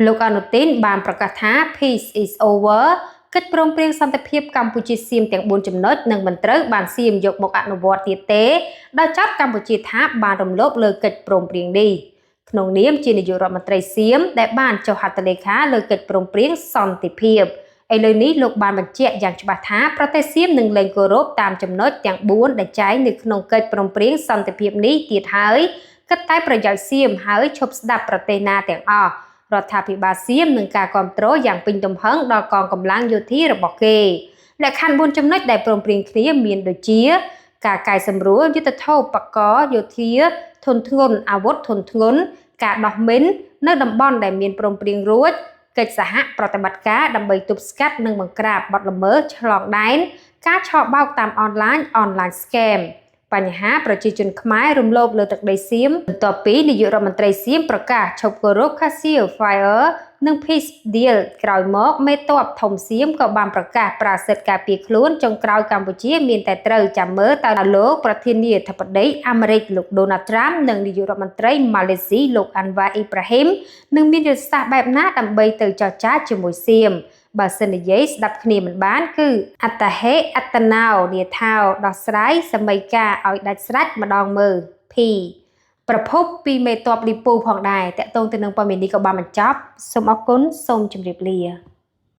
លោកអនុទានបានប្រកាសថា Peace is over កិច្ចព្រមព្រៀងសន្តិភាពកម្ពុជាសៀមទាំង4ចំណុចនឹងមិនត្រូវបានសៀមយកមកអនុវត្តទៀតទេដោយចាត់កម្ពុជាថាបានរំលោភលើកិច្ចព្រមព្រៀងនេះក្នុងនាមជានាយករដ្ឋមន្ត្រីសៀមដែលបានចុះហត្ថលេខាលើកិច្ចព្រមព្រៀងសន្តិភាពឥឡូវនេះលោកបានបញ្ជាក់យ៉ាងច្បាស់ថាប្រទេសសៀមនឹងលែងគោរពតាមចំណុចទាំង4ដែលចែងនៅក្នុងកិច្ចព្រមព្រៀងសន្តិភាពនេះទៀតហើយគិតតែប្រយោជន៍សៀមហើយឈប់ស្ដាប់ប្រទេសណាទាំងអស់រដ្ឋាភិបាលសៀមនឹងការគ្រប់គ្រងយ៉ាងពេញទំហឹងដល់កងកម្លាំងយោធារបស់គេលក្ខខណ្ឌ4ចំណុចដែលព្រមព្រៀងគ្នាមានដូចជាការកែសម្រួលយុទ្ធធម៌បកយោធាធនធ្ងន់អាវុធធនធ្ងន់ការដោះមីននៅតំបន់ដែលមានព្រមព្រៀងរួចកិច្ចសហប្រតិបត្តិការដើម្បីទប់ស្កាត់និងបង្ក្រាបបទល្មើសឆ្លងដែនការឆបោកតាមអនឡាញ scam បញ្ហាប្រជាជនខ្មែររំលោភលើទឹកដីសៀមបន្ទាប់ពីនាយករដ្ឋមន្ត្រីសៀមប្រកាសឈប់គោរព Ceasefire និង Peace Deal ក្រោយមកមេតបធំសៀមក៏បានប្រកាសប្រាសិទ្ធការពារខ្លួនចុងក្រោយកម្ពុជាមានតែត្រូវចាំមើលតើលោកប្រធានាធិបតីអាមេរិកលោក Donald Trump និងនាយករដ្ឋមន្ត្រីម៉ាឡេស៊ីលោក Anwar Ibrahim នឹងមានយុទ្ធសាស្ត្របែបណាដើម្បីទៅចរចាជាមួយសៀមបើសិននិយាយស្ដាប់គ្នាមិនបានគឺអត្តហេអត្តណោនាថោដោះស្រាយសម័យកាលឲ្យដាច់ស្រេចម្ដងមើល P ប្រភពពីមេតបលីពូផងដែរតកតងទៅនឹងព័ត៌មាននេះក៏បានបញ្ចប់សូមអរគុណសូមជម្រាបលា